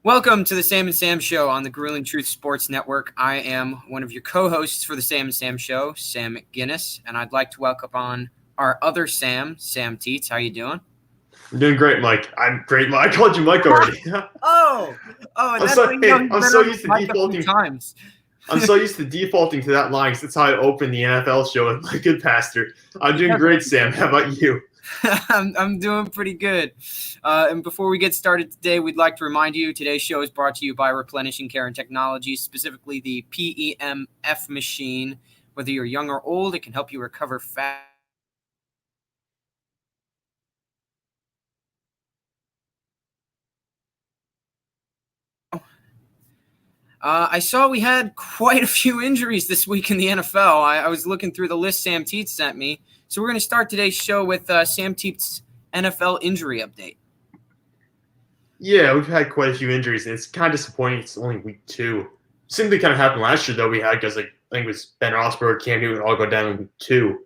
Welcome to the Sam and Sam Show on the Grueling Truth Sports Network. I am one of your co-hosts for the Sam and Sam Show, Sam McGinnis, and I'd like to welcome on our other Sam, Sam Teets. How you doing? I'm doing great, Mike. I'm great, Mike. I called you Mike already. Oh, and that's how you know he's been on the mic a few times. I'm so used to defaulting to that line because that's how I open the NFL show with my good pastor. I'm doing great, Sam. How about you? I'm doing pretty good. And before we get started today, we'd like to remind you today's show is brought to you by Replenishing Care and Technology, specifically the PEMF machine. Whether you're young or old, it can help you recover fast. I saw we had quite a few injuries this week in the NFL. I was looking through the list Sam Teets sent me. So we're going to start today's show with Sam Teets' NFL injury update. Yeah, we've had quite a few injuries, and it's kind of disappointing. It's only week 2. Same thing kind of happened last year, though. We had guys like, I think it was Ben Roethlisberger, Cam Newton, all go down in week 2.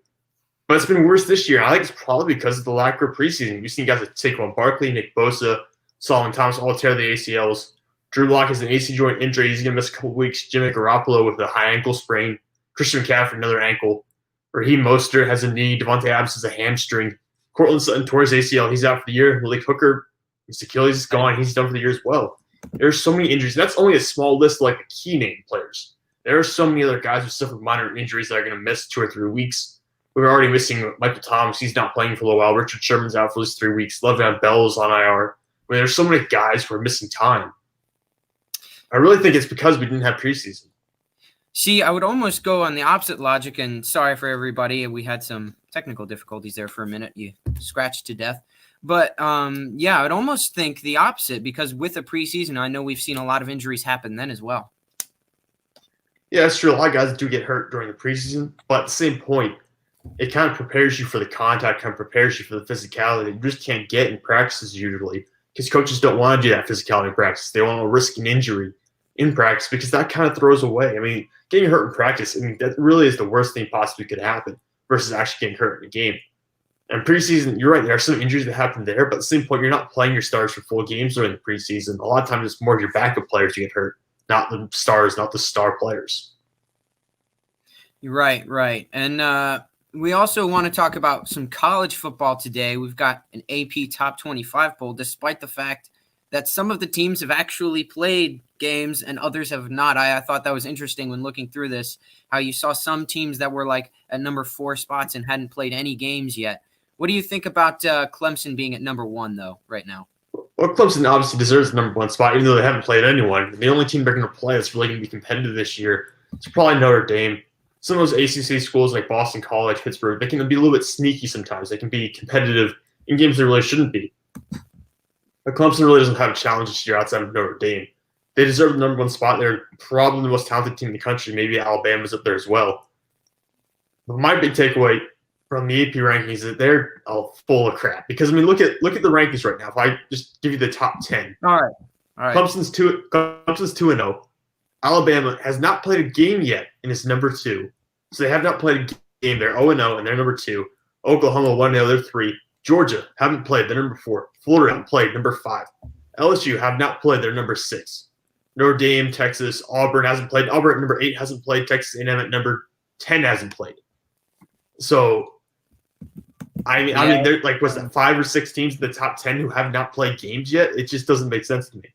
But it's been worse this year. I think it's probably because of the lack of preseason. You've seen guys like Saquon Barkley, Nick Bosa, Solomon Thomas all tear the ACLs. Drew Lock has an AC joint injury. He's going to miss a couple weeks. Jimmy Garoppolo with a high ankle sprain. Christian McCaffrey, another ankle. Raheem Mostert has a knee. Devontae Adams has a hamstring. Cortland Sutton tore his ACL. He's out for the year. Malik Hooker, his Achilles is gone. He's done for the year as well. There's so many injuries. That's only a small list of like the key name players. There are so many other guys who suffer minor injuries that are going to miss 2 or 3 weeks. We're already missing Michael Thomas. He's not playing for a little while. Richard Sherman's out for at least 3 weeks. Le'Veon Bell's on IR. I mean, there's so many guys who are missing time. I really think it's because we didn't have preseason. See, I would almost go on the opposite logic, and sorry for everybody. We had some technical difficulties there for a minute. You scratched to death. But, yeah, I would almost think the opposite because with the preseason, I know we've seen a lot of injuries happen then as well. Yeah, that's true. A lot of guys do get hurt during the preseason. But at the same point, it kind of prepares you for the contact, kind of prepares you for the physicality that you just can't get in practices usually because coaches don't want to do that physicality in practice. They want to risk an injury in practice because that kind of throws away. I mean, getting hurt in practice, that really is the worst thing possibly could happen versus actually getting hurt in a game. And preseason, you're right, there are some injuries that happen there, but at the same point, you're not playing your stars for full games during the preseason. A lot of times it's more of your backup players who get hurt, not the stars, not the star players. You're right. And we also want to talk about some college football today. We've got an AP Top 25 poll, despite the fact that some of the teams have actually played games and others have not. I thought that was interesting when looking through this, how you saw some teams that were like at number 4 spots and hadn't played any games yet. What do you think about Clemson being at number 1, though, right now? Well, Clemson obviously deserves the number 1 spot, even though they haven't played anyone. The only team they're going to play that's really going to be competitive this year is probably Notre Dame. Some of those ACC schools like Boston College, Pittsburgh, they can be a little bit sneaky sometimes. They can be competitive in games they really shouldn't be. But Clemson really doesn't have a challenge this year outside of Notre Dame. They deserve the number 1 spot. They're probably the most talented team in the country. Maybe Alabama's up there as well. But my big takeaway from the AP rankings is that they're full of crap. Because, I mean, look at the rankings right now. If I just give you the top 10. All right. Clemson's 2-0. Alabama has not played a game yet and is number 2. So they have not played a game. They're 0-0 and they're number 2. Oklahoma 1-0, they're 3. Georgia haven't played, they're number 4. Florida haven't played, number 5. LSU have not played, they're number 6. Notre Dame, Texas, Auburn hasn't played. Auburn at number 8 hasn't played. Texas A&M at number 10 hasn't played. So, I mean, they're like, was that 5 or 6 teams in the top 10 who have not played games yet? It just doesn't make sense to me.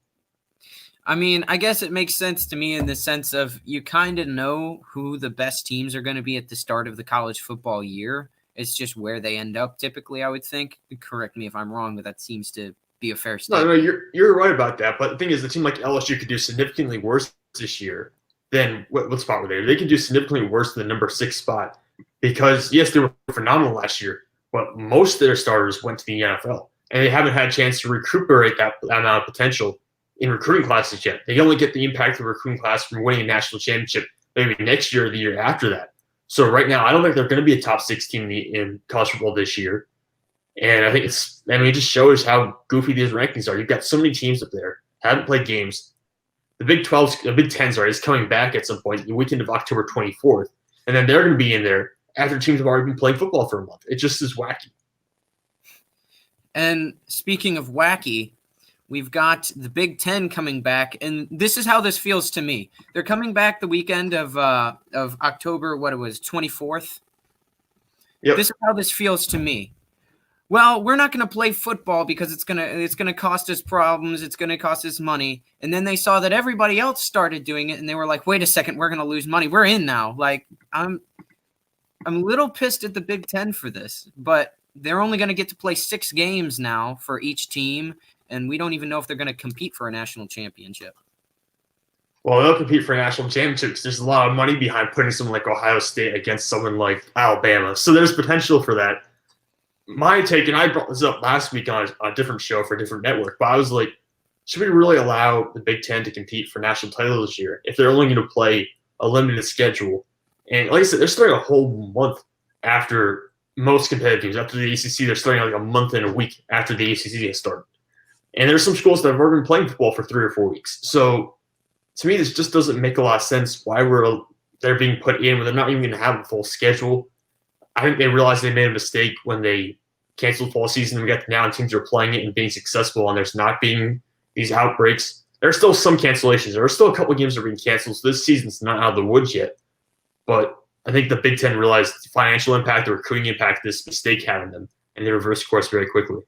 I mean, I guess it makes sense to me in the sense of you kind of know who the best teams are going to be at the start of the college football year. It's just where they end up typically, I would think. Correct me if I'm wrong, but that seems to be a fair statement. No, you're right about that. But the thing is, a team like LSU could do significantly worse this year than what spot were they? They could do significantly worse than the number 6 spot because, yes, they were phenomenal last year, but most of their starters went to the NFL, and they haven't had a chance to recuperate that amount of potential in recruiting classes yet. They only get the impact of the recruiting class from winning a national championship maybe next year or the year after that. So right now, I don't think they're going to be a top 6 team in college football this year. And I think it just shows how goofy these rankings are. You've got so many teams up there, haven't played games. The Big 10, is coming back at some point the weekend of October 24th. And then they're going to be in there after teams have already been playing football for a month. It just is wacky. And speaking of wacky, We've got the Big Ten coming back, and this is how this feels to me. They're coming back the weekend of October, 24th. Yep. This is how this feels to me. Well, we're not going to play football because it's gonna cost us problems. It's going to cost us money. And then they saw that everybody else started doing it, and they were like, "Wait a second, we're going to lose money. We're in now." Like I'm a little pissed at the Big Ten for this, but they're only going to get to play 6 games now for each team, and we don't even know if they're going to compete for a national championship. Well, they'll compete for a national championship because there's a lot of money behind putting someone like Ohio State against someone like Alabama. So there's potential for that. My take, and I brought this up last week on a different show for a different network, but I was like, should we really allow the Big Ten to compete for national title this year if they're only going to play a limited schedule? And like I said, they're starting a whole month after most competitive teams. After the ACC, they're starting like a month and a week after the ACC has started. And there's some schools that have already been playing football for 3 or 4 weeks. So to me, this just doesn't make a lot of sense why they're being put in when they're not even going to have a full schedule. I think they realized they made a mistake when they canceled fall season. We got to now and teams are playing it and being successful, and there's not being these outbreaks. There are still some cancellations. There are still a couple of games that are being canceled, so this season's not out of the woods yet. But I think the Big Ten realized the financial impact, the recruiting impact this mistake had on them, and they reversed course very quickly.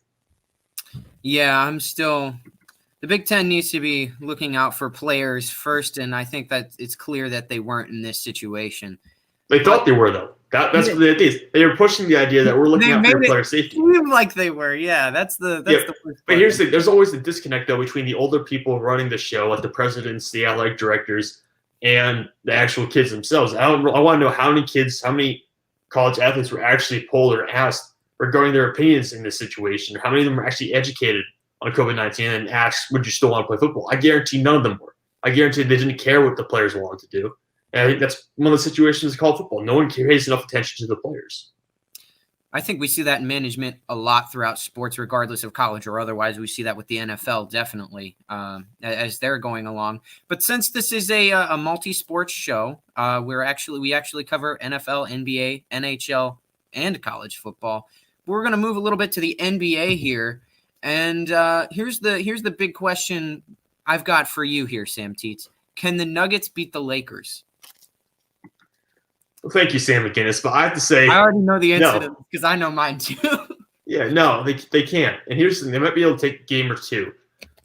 Yeah, the Big Ten needs to be looking out for players first, and I think that it's clear that they weren't in this situation. They thought they were, though. That's what it is. They were pushing the idea that we're looking out for player safety. Seem like they were, yeah. That's the first. But here's the thing: there's always a disconnect though between the older people running the show, like the presidents, the athletic directors, and the actual kids themselves. I want to know how many college athletes were actually polled or asked regarding their opinions in this situation. How many of them were actually educated on COVID-19 and asked, "Would you still want to play football?" I guarantee none of them were. I guarantee they didn't care what the players wanted to do. And I think that's one of the situations called football. No one pays enough attention to the players. I think we see that in management a lot throughout sports, regardless of college or otherwise. We see that with the NFL, definitely, as they're going along. But since this is a multi-sports show, we actually cover NFL, NBA, NHL, and college football. We're going to move a little bit to the NBA here, and here's the big question I've got for you here, Sam Teets. Can the Nuggets beat the Lakers? Well, thank you, Sam McGinnis. But I have to say, I already know the answer because I know mine too. Yeah, no, they can't. And here's the thing: they might be able to take a game or two.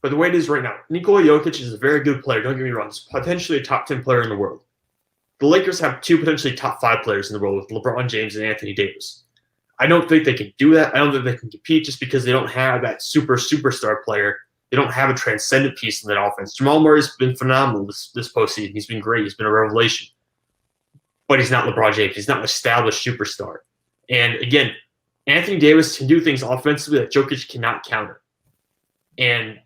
But the way it is right now, Nikola Jokic is a very good player. Don't get me wrong; he's potentially a top 10 player in the world. The Lakers have 2 potentially top 5 players in the world with LeBron James and Anthony Davis. I don't think they can do that. I don't think they can compete just because they don't have that superstar player. They don't have a transcendent piece in that offense. Jamal Murray's been phenomenal this postseason. He's been great. He's been a revelation. But he's not LeBron James. He's not an established superstar. And again, Anthony Davis can do things offensively that Jokic cannot counter. And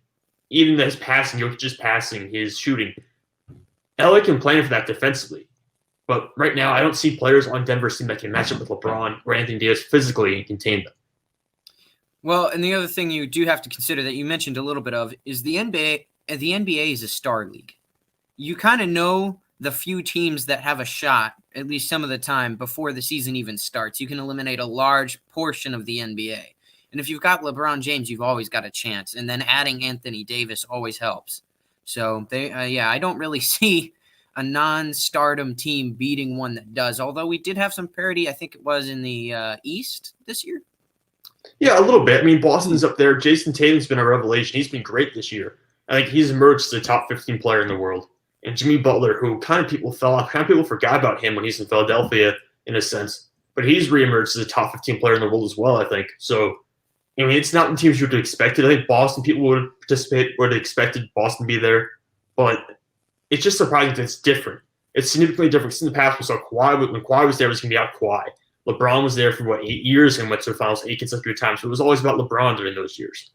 even his passing, Jokic's passing, his shooting, LA can plan for that defensively. But right now, I don't see players on Denver's team that can match up with LeBron or Anthony Davis physically and contain them. Well, and the other thing you do have to consider that you mentioned a little bit of is the NBA. The NBA is a star league. You kind of know the few teams that have a shot, at least some of the time, before the season even starts. You can eliminate a large portion of the NBA. And if you've got LeBron James, you've always got a chance. And then adding Anthony Davis always helps. So, I don't really see a non-stardom team beating one that does. Although we did have some parity, I think it was in the East this year. Yeah, a little bit. I mean, Boston's up there. Jason Tatum's been a revelation. He's been great this year. I think he's emerged as a top 15 player in the world. And Jimmy Butler, who kind of people forgot about him when he's in Philadelphia in a sense, but he's reemerged as a top 15 player in the world as well, I think. So, I mean, it's not the teams you would have expected. I think Boston people would have expected Boston to be there, but it's just surprising that it's different. It's significantly different. Because in the past, we saw Kawhi. When Kawhi was there, it was going to be out Kawhi. LeBron was there for, 8 years and went to the finals 8 consecutive times. So it was always about LeBron during those years.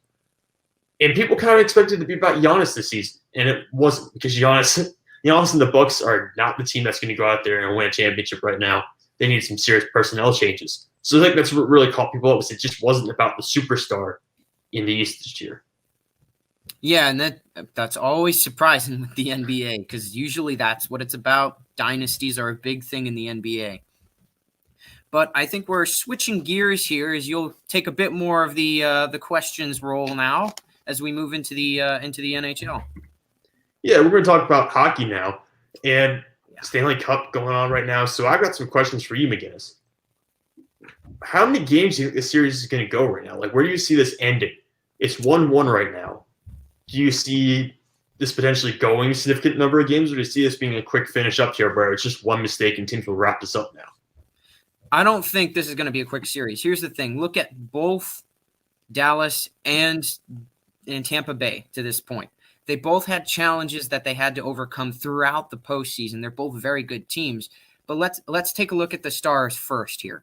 And people kind of expected it to be about Giannis this season, and it wasn't because Giannis and the Bucks are not the team that's going to go out there and win a championship right now. They need some serious personnel changes. So I think that's what really caught people up. Was it just wasn't about the superstar in the East this year. Yeah, and that's always surprising with the NBA because usually that's what it's about. Dynasties are a big thing in the NBA. But I think we're switching gears here as you'll take a bit more of the questions roll now. as we move into the NHL. Yeah, we're going to talk about hockey now, and Stanley Cup going on right now. So I've got some questions for you, McGinnis. How many games do you think this series is going to go right now? Like, where do you see this ending? It's 1-1 right now. Do you see this potentially going a significant number of games, or do you see this being a quick finish up here where it's just one mistake and teams will wrap this up now? I don't think this is going to be a quick series. Here's the thing. Look at both Dallas and Tampa Bay to this point. They both had challenges that they had to overcome throughout the postseason. They're both very good teams. But let's take a look at the Stars first here.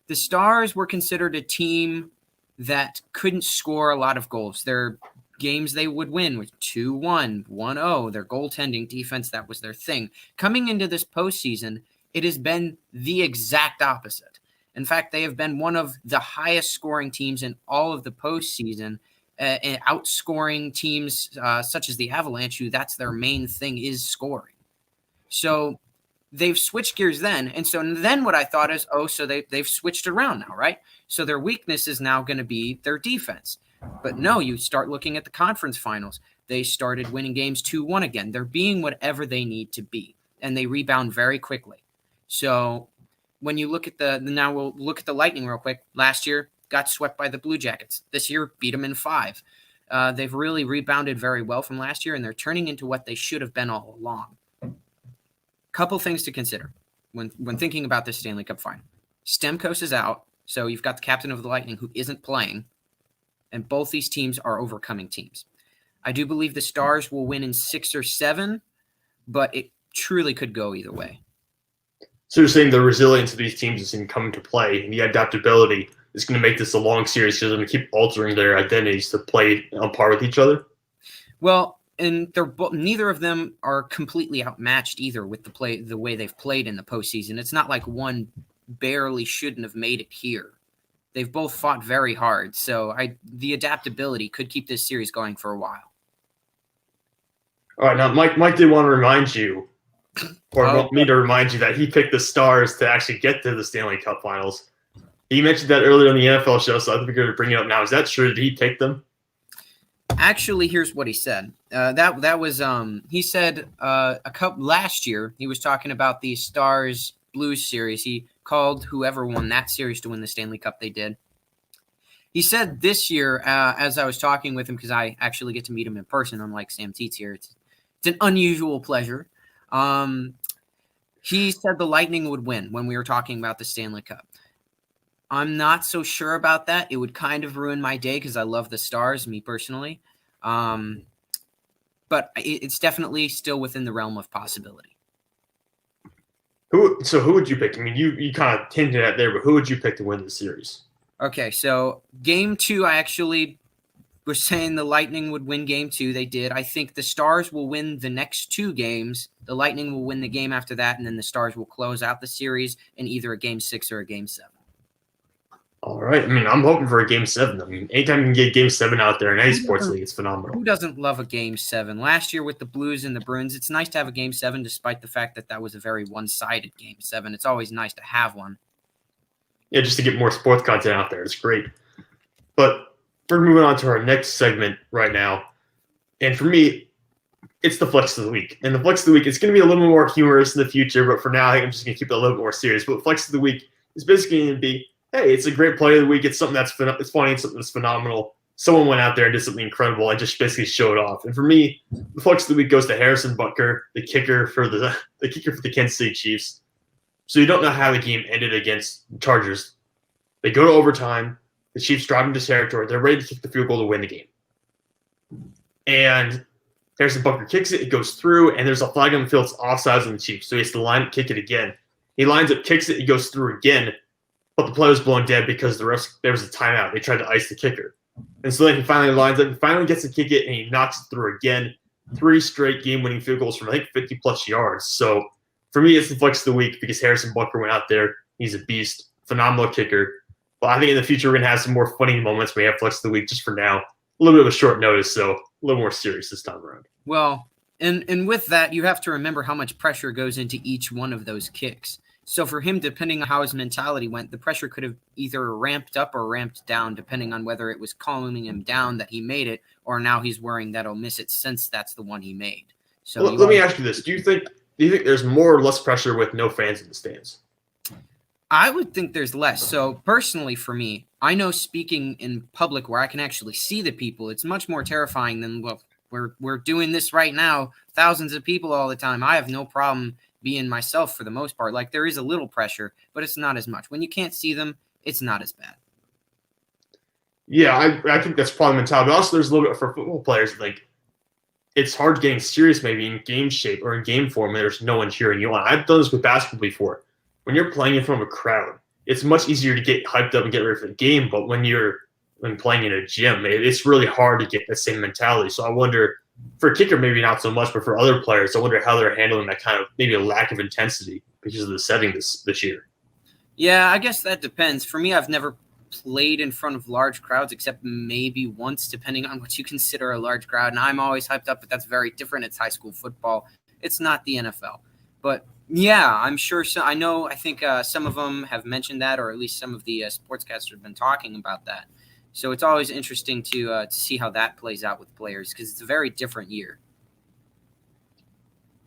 The Stars were considered a team that couldn't score a lot of goals. Their games they would win with 2-1, 1-0. Their goaltending defense, that was their thing. Coming into this postseason, it has been the exact opposite. In fact, they have been one of the highest scoring teams in all of the postseason, outscoring teams such as the Avalanche, who that's their main thing is scoring. So they've switched gears then. And so then what I thought is, so they've switched around now, right? So their weakness is now going to be their defense. But no, you start looking at the conference finals. They started winning games 2-1 again. They're being whatever they need to be, and they rebound very quickly. So when you look at now we'll look at the Lightning real quick. Last year, got swept by the Blue Jackets. This year, beat them in 5. They've really rebounded very well from last year, and they're turning into what they should have been all along. Couple things to consider when thinking about this Stanley Cup final. Stamkos is out, so you've got the captain of the Lightning who isn't playing, and both these teams are overcoming teams. I do believe the Stars will win in 6 or 7, but it truly could go either way. So you're saying the resilience of these teams is going to come into play, and the adaptability is going to make this a long series because they're going to keep altering their identities to play on par with each other? Well, and neither of them are completely outmatched either with the way they've played in the postseason. It's not like one barely shouldn't have made it here. They've both fought very hard, so the adaptability could keep this series going for a while. All right, now Mike did want to remind you, or want me to remind you, that he picked the Stars to actually get to the Stanley Cup Finals. He mentioned that earlier on the NFL show, so I think we're going to bring it up now. Is that true? Did he pick them? Actually, here's what he said. That was he said last year he was talking about the Stars Blues series. He called whoever won that series to win the Stanley Cup. They did. He said this year, as I was talking with him, because I actually get to meet him in person, unlike Sam Teets here. It's an unusual pleasure. He said the Lightning would win when we were talking about the Stanley Cup. I'm not so sure about that. It would kind of ruin my day because I love the Stars, me personally. But it's definitely still within the realm of possibility. Who would you pick? I mean, you kind of hinted at there, but who would you pick to win the series? Okay, so Game 2, I actually was saying the Lightning would win Game 2. They did. I think the Stars will win the next 2 games. The Lightning will win the game after that, and then the Stars will close out the series in either a Game 6 or a Game 7. All right. I mean, I'm hoping for a Game 7. I mean, anytime you can get Game 7 out there in any sports league, it's phenomenal. Who doesn't love a Game 7? Last year with the Blues and the Bruins, it's nice to have a Game 7 despite the fact that was a very one-sided Game 7. It's always nice to have one. Yeah, just to get more sports content out there. It's great. But we're moving on to our next segment right now. And for me, it's the Flex of the Week. And the Flex of the Week, it's going to be a little more humorous in the future, but for now, I think I'm just going to keep it a little bit more serious. But Flex of the Week is basically going to be, hey, it's a great play of the week. It's something that's it's funny. It's something that's phenomenal. Someone went out there and did something incredible and just basically showed off. And for me, the Flex of the Week goes to Harrison Butker, the kicker for the Kansas City Chiefs. So you don't know how the game ended against the Chargers. They go to overtime. The Chiefs drive into territory. They're ready to kick the field goal to win the game. And Harrison Butker kicks it. It goes through, and there's a flag on the field. It's offsides on the Chiefs. So he has to line up, kick it again. He lines up, kicks it. It goes through again. But the play was blown dead because there was a timeout. They tried to ice the kicker. And so then he finally lines up and finally gets to kick it, and he knocks it through again. 3 straight game-winning field goals from, I think, 50-plus yards. So for me, it's the Flex of the Week because Harrison Butker went out there. He's a beast. Phenomenal kicker. But I think in the future, we're going to have some more funny moments when we have Flex of the Week just for now. A little bit of a short notice, so a little more serious this time around. Well, and with that, you have to remember how much pressure goes into each one of those kicks. So for him, depending on how his mentality went, the pressure could have either ramped up or ramped down, depending on whether it was calming him down that he made it or now he's worrying that he'll miss it since that's the one he made. So let me ask you this: Do you think there's more or less pressure with no fans in the stands? I would think there's less. So personally, for me, I know speaking in public where I can actually see the people, it's much more terrifying than we're doing this right now. Thousands of people all the time. I have no problem being myself for the most part. Like, there is a little pressure, but it's not as much. When you can't see them, it's not as bad. Yeah, I think that's probably mentality. But also, there's a little bit for football players. Like, it's hard getting serious maybe in game shape or in game form when there's no one cheering you on. I've done this with basketball before. When you're playing in front of a crowd, it's much easier to get hyped up and get ready for the game. But when playing in a gym, it's really hard to get the same mentality. So I wonder, for a kicker, maybe not so much, but for other players, I wonder how they're handling that kind of maybe a lack of intensity because of the setting this year. Yeah, I guess that depends. For me, I've never played in front of large crowds except maybe once, depending on what you consider a large crowd. And I'm always hyped up, but that's very different. It's high school football. It's not the NFL. But yeah, I'm sure. I think some of them have mentioned that, or at least some of the sportscasters have been talking about that. So it's always interesting to see how that plays out with players because it's a very different year.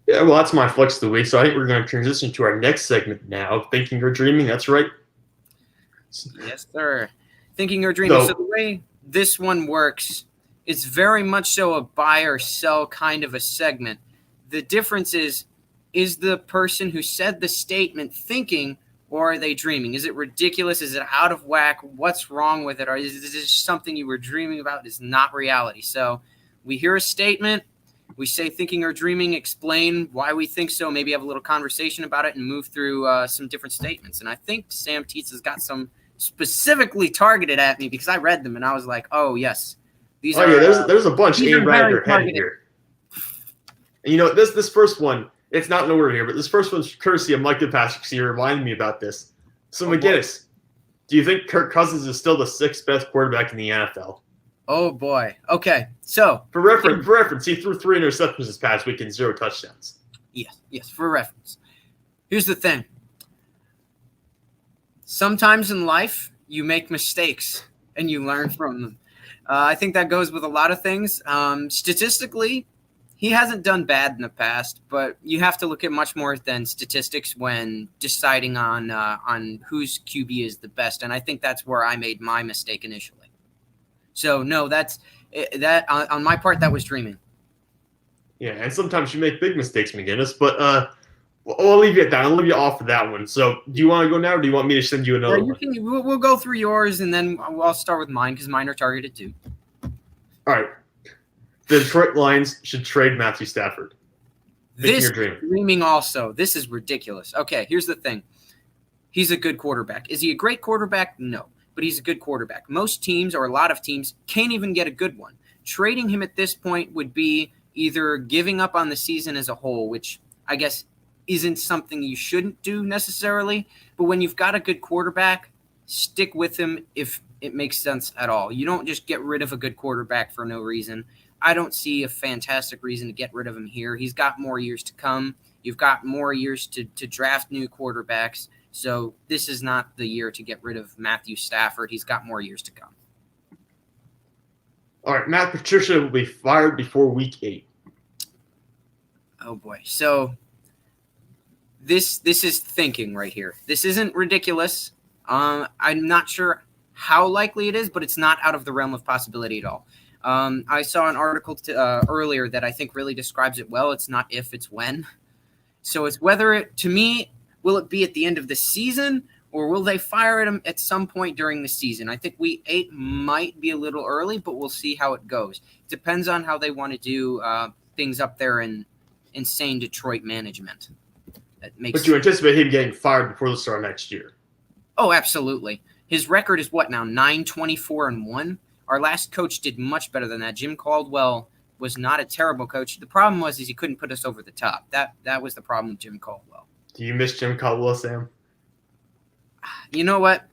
Yeah, well, that's my flex of the week. So I think we're going to transition to our next segment now, Thinking or Dreaming. That's right. Yes, sir. Thinking or Dreaming. So the way this one works, it's very much so a buy or sell kind of a segment. The difference is the person who said the statement thinking, or are they dreaming? Is it ridiculous? Is it out of whack? What's wrong with it? Or is this something you were dreaming about? It's not reality. So we hear a statement, we say thinking or dreaming, explain why we think so, maybe have a little conversation about it and move through some different statements. And I think Sam Teets has got some specifically targeted at me because I read them and I was like, oh, yes. There's a bunch aimed right at your head here. And this first one, it's not in order here, but this first one's courtesy of Mike DePastor because he reminded me about this. So, McGinnis, do you think Kirk Cousins is still the sixth best quarterback in the NFL? Oh, boy. Okay, so. For reference, he threw 3 interceptions this past week and 0 touchdowns. Yes, for reference. Here's the thing. Sometimes in life, you make mistakes and you learn from them. I think that goes with a lot of things. Statistically, he hasn't done bad in the past, but you have to look at much more than statistics when deciding on whose QB is the best. And I think that's where I made my mistake initially. So, no, that on my part, that was dreaming. Yeah, and sometimes you make big mistakes, McGinnis, but I'll leave you at that. I'll leave you off for that one. So, do you want to go now, or do you want me to send you another one? We'll go through yours, and then I'll start with mine because mine are targeted too. All right. The Detroit Lions should trade Matthew Stafford. This dreaming also. This is ridiculous. Okay, here's the thing. He's a good quarterback. Is he a great quarterback? No, but he's a good quarterback. Most teams, or a lot of teams, can't even get a good one. Trading him at this point would be either giving up on the season as a whole, which I guess isn't something you shouldn't do necessarily. But when you've got a good quarterback, stick with him if it makes sense at all. You don't just get rid of a good quarterback for no reason. I don't see a fantastic reason to get rid of him here. He's got more years to come. You've got more years to draft new quarterbacks. So this is not the year to get rid of Matthew Stafford. He's got more years to come. All right, Matt Patricia will be fired before week 8. Oh, boy. So this is thinking right here. This isn't ridiculous. I'm not sure how likely it is, but it's not out of the realm of possibility at all. I saw an article earlier that I think really describes it well. It's not if, it's when. So it's whether to me, will it be at the end of the season or will they fire him at some point during the season? I think week 8 might be a little early, but we'll see how it goes. It depends on how they want to do things up there in insane Detroit management. But you anticipate him getting fired before the start of next year? Oh, absolutely. His record is what now, 9-24-1? Our last coach did much better than that. Jim Caldwell was not a terrible coach. The problem was he couldn't put us over the top. That was the problem with Jim Caldwell. Do you miss Jim Caldwell, Sam? You know what?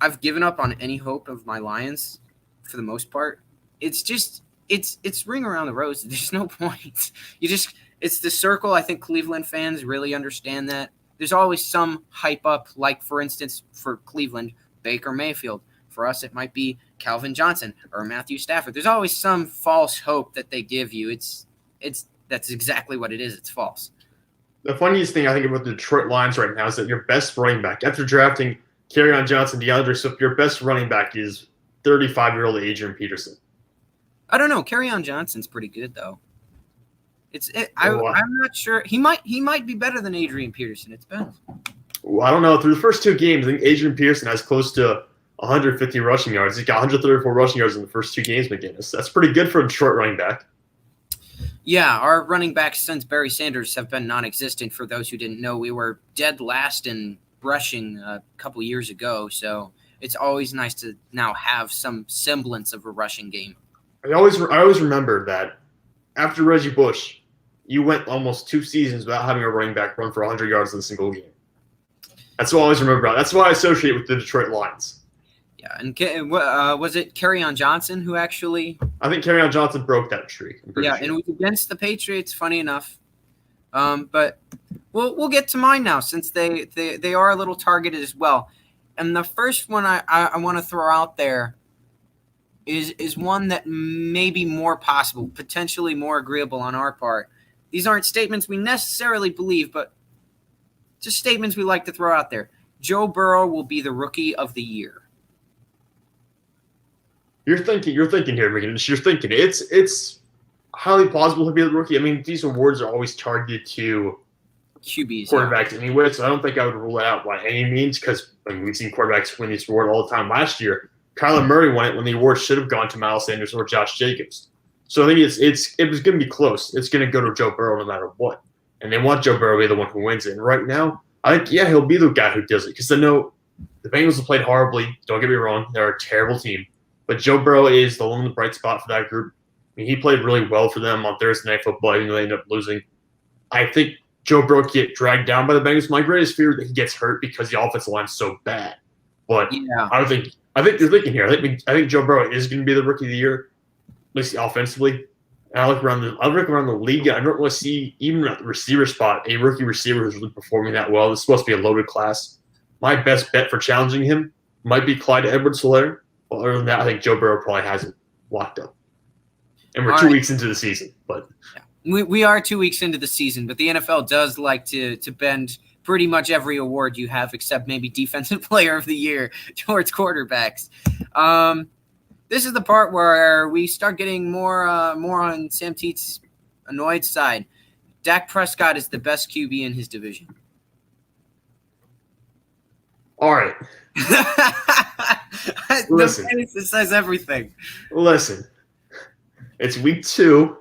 I've given up on any hope of my Lions for the most part. It's just it's ring around the rosy. There's no point. It's the circle. I think Cleveland fans really understand that. There's always some hype up, like for instance for Cleveland, Baker Mayfield. For us, it might be Calvin Johnson or Matthew Stafford. There's always some false hope that they give you. That's exactly what it is. It's false. The funniest thing I think about the Detroit Lions right now is that your best running back, after drafting Kerryon Johnson, DeAndre Swift, your best running back is 35-year-old Adrian Peterson. I don't know. Kerryon Johnson's pretty good though. I'm not sure. He might be better than Adrian Peterson. It depends. Well, I don't know. Through the first 2 games, I think Adrian Peterson has close to 150 rushing yards. He's got 134 rushing yards in the first 2 games, McGinnis. That's pretty good for a Detroit running back. Yeah, our running backs since Barry Sanders have been non-existent. For those who didn't know, we were dead last in rushing a couple years ago, so it's always nice to now have some semblance of a rushing game. I always remember that after Reggie Bush, you went almost 2 seasons without having a running back run for 100 yards in a single game. That's what I always remember. That's what I associate with the Detroit Lions. Yeah, and was it Kerryon Johnson who actually? I think Kerryon Johnson broke that streak. Yeah, sure. And it was against the Patriots. Funny enough, but we'll get to mine now since they are a little targeted as well. And the first one I want to throw out there is one that may be more possible, potentially more agreeable on our part. These aren't statements we necessarily believe, but just statements we like to throw out there. Joe Burrow will be the Rookie of the Year. You're thinking here, McGinnis. You're thinking it's highly plausible to be the rookie. I mean, these awards are always targeted to QBs, quarterbacks anyway, so I don't think I would rule it out by any means because we've seen quarterbacks win this award all the time. Last year, Kyler Murray won it when the award should have gone to Miles Sanders or Josh Jacobs. So I think it was going to be close. It's going to go to Joe Burrow no matter what, and they want Joe Burrow to be the one who wins it. And right now, I think he'll be the guy who does it because I know the Bengals have played horribly. Don't get me wrong; they're a terrible team. But Joe Burrow is the one bright spot for that group. I mean, he played really well for them on Thursday Night Football, even though they ended up losing. I think Joe Burrow can get dragged down by the Bengals. My greatest fear is that he gets hurt because the offensive line's so bad. But yeah. I think you're thinking here. I think Joe Burrow is going to be the Rookie of the Year, at least offensively. And I look around the league. I don't want to see even at the receiver spot a rookie receiver who's really performing that well. This is supposed to be a loaded class. My best bet for challenging him might be Clyde Edwards-Helaire. Well, other than that, I think Joe Burrow probably has it locked up. And we're 2 weeks into the season. But yeah. We are 2 weeks into the season, but the NFL does like to bend pretty much every award you have except maybe Defensive Player of the Year towards quarterbacks. This is the part where we start getting more on Sam Teets' annoyed side. Dak Prescott is the best QB in his division. All right. Listen. It says everything. Listen. It's week 2.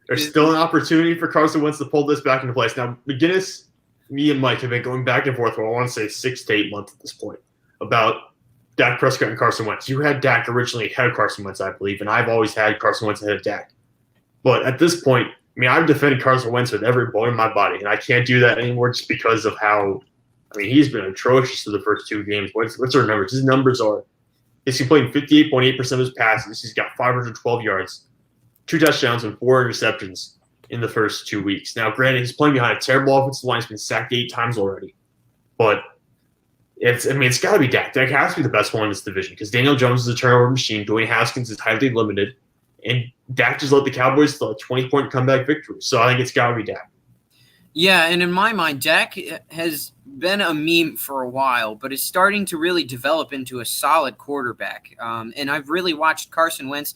There's still an opportunity for Carson Wentz to pull this back into place. Now, McGinnis, me and Mike have been going back and forth for, I want to say, 6 to 8 months at this point about Dak Prescott and Carson Wentz. You had Dak originally ahead of Carson Wentz, I believe, and I've always had Carson Wentz ahead of Dak. But at this point, I mean, I've defended Carson Wentz with every bone in my body, and I can't do that anymore just because of how – I mean, he's been atrocious for the first 2 games. What's our numbers? His numbers are he's completing 58.8% of his passes. He's got 512 yards, 2 touchdowns, and 4 interceptions in the first 2 weeks. Now, granted, he's playing behind a terrible offensive line. He's been sacked 8 times already. But it's got to be Dak. Dak has to be the best one in this division because Daniel Jones is a turnover machine. Dwayne Haskins is highly limited. And Dak just led the Cowboys to a 20-point comeback victory. So I think it's got to be Dak. Yeah, and in my mind, Dak has been a meme for a while, but is starting to really develop into a solid quarterback. And I've really watched Carson Wentz.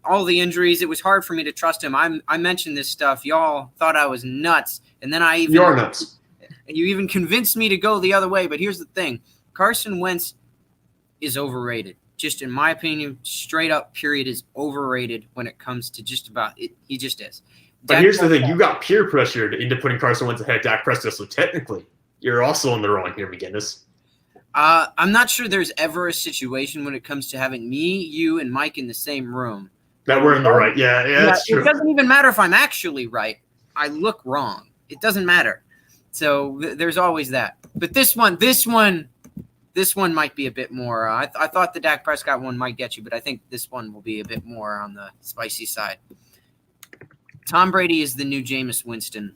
All the injuries, it was hard for me to trust him. I mentioned this stuff. Y'all thought I was nuts. And then You're nuts. You even convinced me to go the other way. But here's the thing. Carson Wentz is overrated. Just in my opinion, straight up, period, is overrated when it comes to just about it. He just is. But here's the thing. You got peer pressured into putting Carson Wentz ahead of Dak Prescott, so technically you're also in the wrong here, McGinnis. I'm not sure there's ever a situation when it comes to having me, you, and Mike in the same room. That we're in the right. Yeah, that's true. It doesn't even matter if I'm actually right. I look wrong. It doesn't matter. So there's always that. But this one might be a bit more. I thought the Dak Prescott one might get you, but I think this one will be a bit more on the spicy side. Tom Brady is the new Jameis Winston.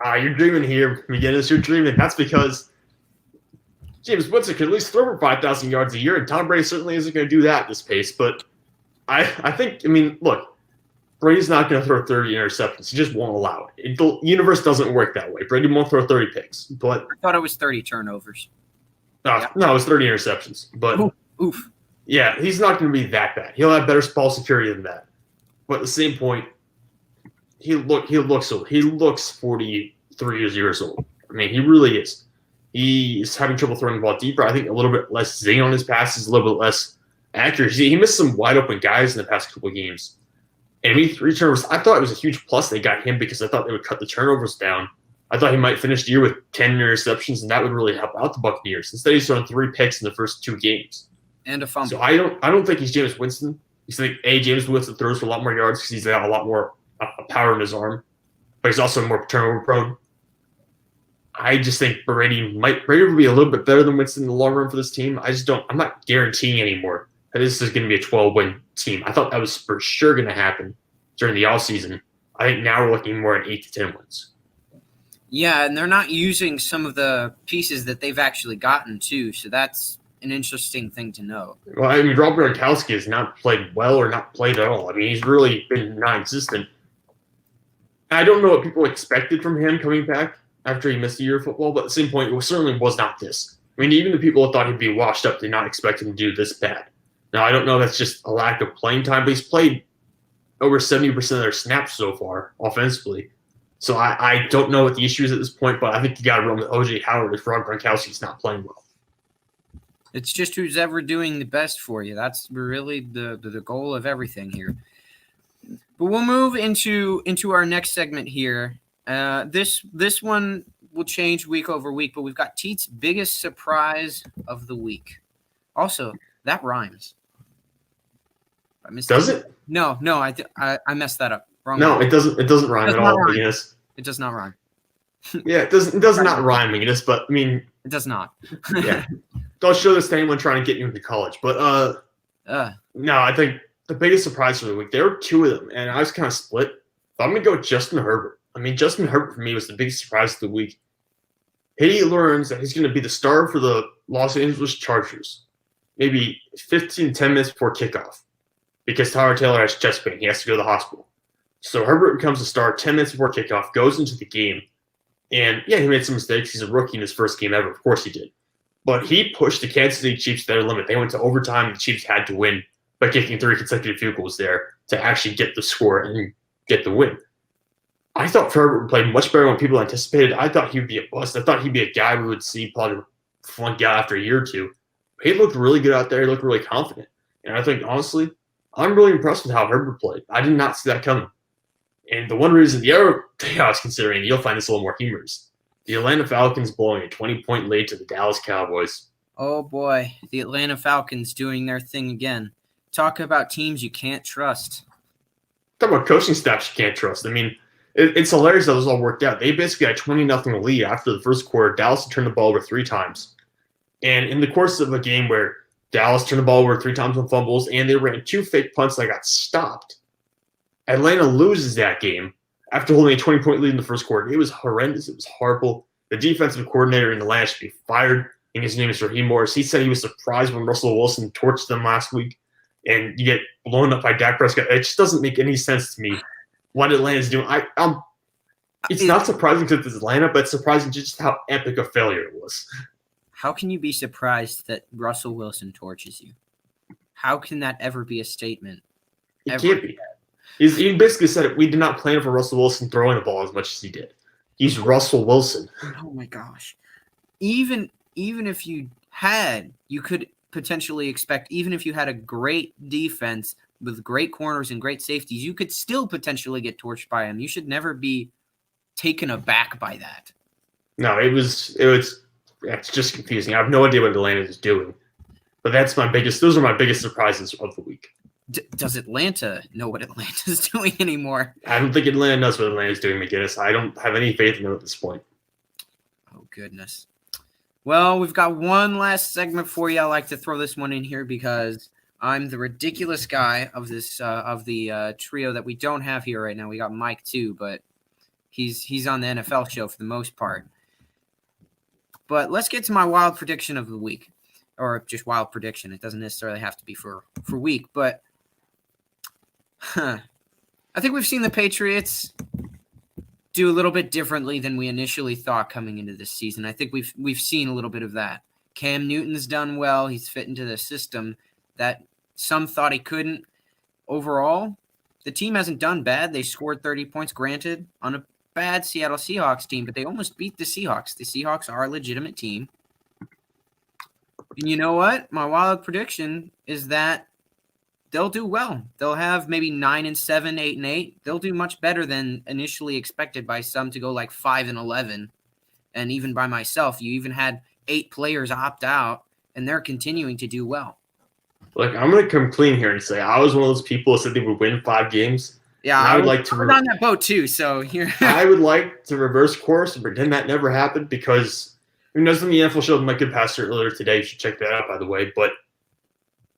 You're dreaming here, McGinnis. You're dreaming. That's because James Winston could at least throw for 5,000 yards a year, and Tom Brady certainly isn't going to do that at this pace. But I think, look, Brady's not going to throw 30 interceptions. He just won't allow it. The universe doesn't work that way. Brady won't throw 30 picks. But I thought it was 30 turnovers. No, it was 30 interceptions. But oof. Yeah, he's not going to be that bad. He'll have better ball security than that. But at the same point, he looks 43 years old. I mean, he really is. He's having trouble throwing the ball deeper. I think a little bit less zing on his passes, a little bit less accuracy. He missed some wide open guys in the past couple of games. And 3 turnovers. I thought it was a huge plus they got him because I thought they would cut the turnovers down. I thought he might finish the year with 10 interceptions, and that would really help out the Buccaneers. Instead, he's thrown 3 picks in the first 2 games. And a fumble. So I don't think he's Jameis Winston. He's like Jameis Winston throws for a lot more yards because he's got a lot more power in his arm, but he's also more turnover prone. I just think Brady will be a little bit better than Winston in the long run for this team. I'm not guaranteeing anymore that this is going to be a 12-win team. I thought that was for sure going to happen during the offseason. I think now we're looking more at 8 to 10 wins. Yeah, and they're not using some of the pieces that they've actually gotten too, so that's an interesting thing to know. Well, I mean, Rob Gronkowski has not played well or not played at all. I mean, he's really been non-existent. I don't know what people expected from him coming back after he missed a year of football, but at the same point, it certainly was not this. I mean, even the people who thought he'd be washed up did not expect him to do this bad. Now, I don't know if that's just a lack of playing time, but he's played over 70% of their snaps so far offensively. So I don't know what the issue is at this point, but I think you got to run with O.J. Howard if Rob Gronkowski's not playing well. It's just who's ever doing the best for you. That's really the goal of everything here. But we'll move into our next segment here. This one will change week over week, but we've got Teets' biggest surprise of the week. Also, that rhymes. Does it? No, I messed that up. Wrong. No, it doesn't. It doesn't rhyme at all. McGinnis. It does not rhyme. Yeah, it does not rhyme, McGinnis. But I mean, it does not. Yeah. Don't show this to anyone trying to get you into college. But no, I think the biggest surprise for the week, there were 2 of them, and I was kind of split. But I'm going to go with Justin Herbert. I mean, Justin Herbert for me was the biggest surprise of the week. He learns that he's going to be the star for the Los Angeles Chargers maybe 15, 10 minutes before kickoff because Tyler Taylor has chest pain. He has to go to the hospital. So Herbert becomes a star 10 minutes before kickoff, goes into the game. And, yeah, he made some mistakes. He's a rookie in his first game ever. Of course he did. But he pushed the Kansas City Chiefs to their limit. They went to overtime. The Chiefs had to win by kicking 3 consecutive field goals there to actually get the score and get the win. I thought Herbert would play much better than people anticipated. I thought he would be a bust. I thought he'd be a guy we would see probably flunk out after a year or 2. He looked really good out there. He looked really confident. And I think, honestly, I'm really impressed with how Herbert played. I did not see that coming. And the one reason, the other thing I was considering, you'll find this a little more humorous, the Atlanta Falcons blowing a 20-point lead to the Dallas Cowboys. Oh, boy. The Atlanta Falcons doing their thing again. Talk about teams you can't trust. Talk about coaching staffs you can't trust. I mean, it's hilarious how this all worked out. They basically had 20-0 lead after the first quarter. Dallas had turned the ball over 3 times. And in the course of a game where Dallas turned the ball over 3 times on fumbles and they ran 2 fake punts that got stopped, Atlanta loses that game after holding a 20-point lead in the first quarter. It was horrendous. It was horrible. The defensive coordinator in Atlanta should be fired. I think his name is Raheem Morris. He said he was surprised when Russell Wilson torched them last week and you get blown up by Dak Prescott. It just doesn't make any sense to me what Atlanta's doing. It's not surprising because it's Atlanta, but it's surprising just how epic a failure it was. How can you be surprised that Russell Wilson torches you? How can that ever be a statement? It can't be. He basically said it. We did not plan for Russell Wilson throwing the ball as much as he did. He's Russell Wilson. Oh my gosh! Even if you could potentially expect. Even if you had a great defense with great corners and great safeties, you could still potentially get torched by him. You should never be taken aback by that. No, it's just confusing. I have no idea what Atlanta is doing, but those are my biggest surprises of the week. Does Atlanta know what Atlanta's doing anymore? I don't think Atlanta knows what Atlanta's doing, McGinnis. I don't have any faith in them at this point. Oh, goodness. Well, we've got one last segment for you. I like to throw this one in here because I'm the ridiculous guy of this of the trio that we don't have here right now. We got Mike too, but he's on the NFL show for the most part. But let's get to my wild prediction of the week, or just wild prediction. It doesn't necessarily have to be for week, but I think we've seen the Patriots do a little bit differently than we initially thought coming into this season. I think we've seen a little bit of that. Cam Newton's done well. He's fit into the system that some thought he couldn't. Overall, the team hasn't done bad. They scored 30 points, granted, on a bad Seattle Seahawks team, but they almost beat the Seahawks. The Seahawks are a legitimate team. And you know what? My wild prediction is that they'll do well. They'll have maybe 9-7, 8-8. They'll do much better than initially expected by some to go like 5-11. And even by myself, you even had 8 players opt out, and they're continuing to do well. Look, I'm going to come clean here and say I was one of those people who said they would win 5 games. Yeah, I would like to. I'm on that boat too. So here, I would like to reverse course and pretend that never happened because who knows? The NFL showed my good pastor earlier today. You should check that out, by the way. But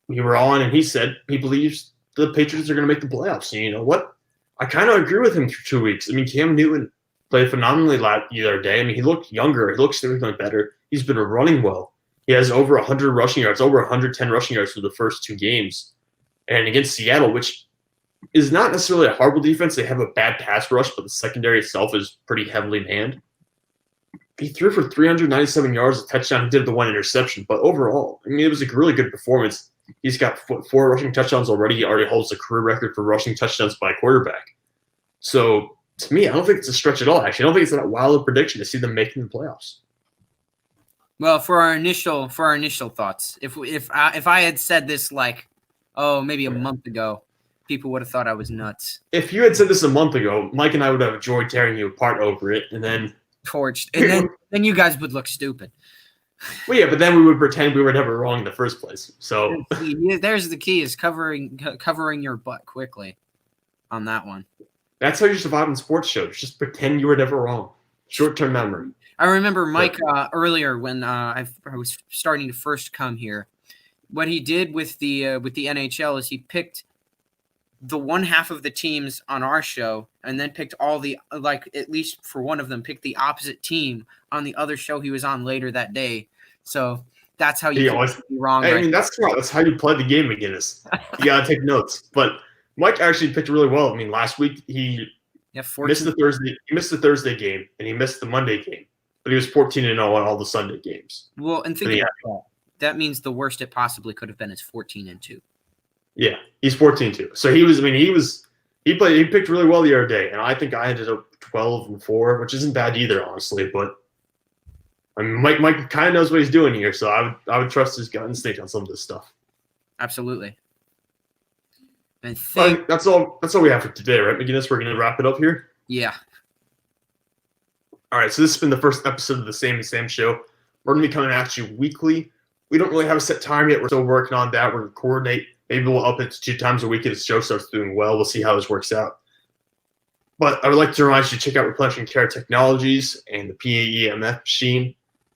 we were on, and he said he believes the Patriots are going to make the playoffs. And you know what? I kind of agree with him for 2 weeks. I mean, Cam Newton played phenomenally the other day. I mean, he looked younger. He looks significantly better. He's been running well. He has over 100 rushing yards, over 110 rushing yards for the first 2 games. And against Seattle, which is not necessarily a horrible defense. They have a bad pass rush, but the secondary itself is pretty heavily manned. He threw for 397 yards, a touchdown. He did the 1 interception. But overall, I mean, it was a really good performance. He's got 4 rushing touchdowns already. He already holds a career record for rushing touchdowns by a quarterback. So, to me, I don't think it's a stretch at all, actually. I don't think it's that wild prediction to see them making the playoffs. Well, for our initial thoughts, if I had said this like, maybe a month ago, people would have thought I was nuts. If you had said this a month ago, Mike and I would have enjoyed tearing you apart over it, and then torched, and then you guys would look stupid. Well, yeah, but then we would pretend we were never wrong in the first place. So there's the key: is covering your butt quickly on that one. That's how you survive in sports shows. Just pretend you were never wrong. Short-term memory. I remember Mike earlier when I was starting to first come here. What he did with the NHL is he picked the one half of the teams on our show and then picked all the, like, at least for one of them, picked the opposite team on the other show he was on later that day. So that's how you can be wrong. I mean, that's smart. That's how you play the game, McGinnis. You got to take notes. But Mike actually picked really well. I mean, last week he missed the Thursday. He missed the Thursday game and he missed the Monday game. But he was 14-0 on all the Sunday games. Well, and think about that. That means the worst it possibly could have been is 14-2. Yeah, he's 14-2. So he picked really well the other day, and I think I ended up 12-4, which isn't bad either, honestly. But I mean, Mike kind of knows what he's doing here, so I would trust his gut instinct on some of this stuff. Absolutely. And that's all we have for today, right, McGinnis? We're going to wrap it up here. Yeah. All right, so this has been the first episode of the Sam and Sam Show. We're going to be coming at you weekly. We don't really have a set time yet. We're still working on that. We're going to coordinate. Maybe we'll up it to 2 times a week if the show starts doing well. We'll see how this works out. But I would like to remind you to check out Replenishing Care Technologies and the PAEMF machine.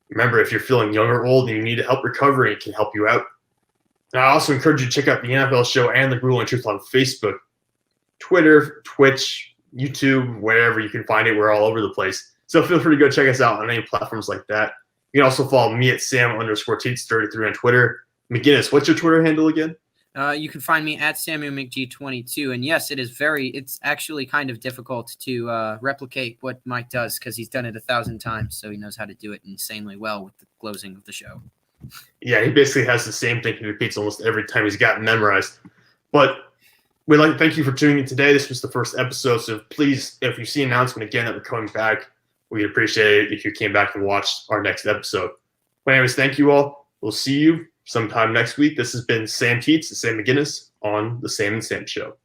Remember, if you're feeling young or old and you need help recovering, it can help you out. And I also encourage you to check out the NFL Show and the Grueling Truth on Facebook, Twitter, Twitch, YouTube, wherever you can find it. We're all over the place. So feel free to go check us out on any platforms like that. You can also follow me at Sam_Teets33 on Twitter. McGinnis, what's your Twitter handle again? You can find me at SamuelMcG22. And yes, it's actually kind of difficult to replicate what Mike does because he's done it 1,000 times. So he knows how to do it insanely well with the closing of the show. Yeah, he basically has the same thing. He repeats almost every time he's gotten memorized. But we'd like to thank you for tuning in today. This was the first episode. So please, if you see an announcement again that we're coming back, we'd appreciate it if you came back and watched our next episode. But anyways, thank you all. We'll see you sometime next week. This has been Sam Teets and Sam McGinnis on the Sam and Sam Show.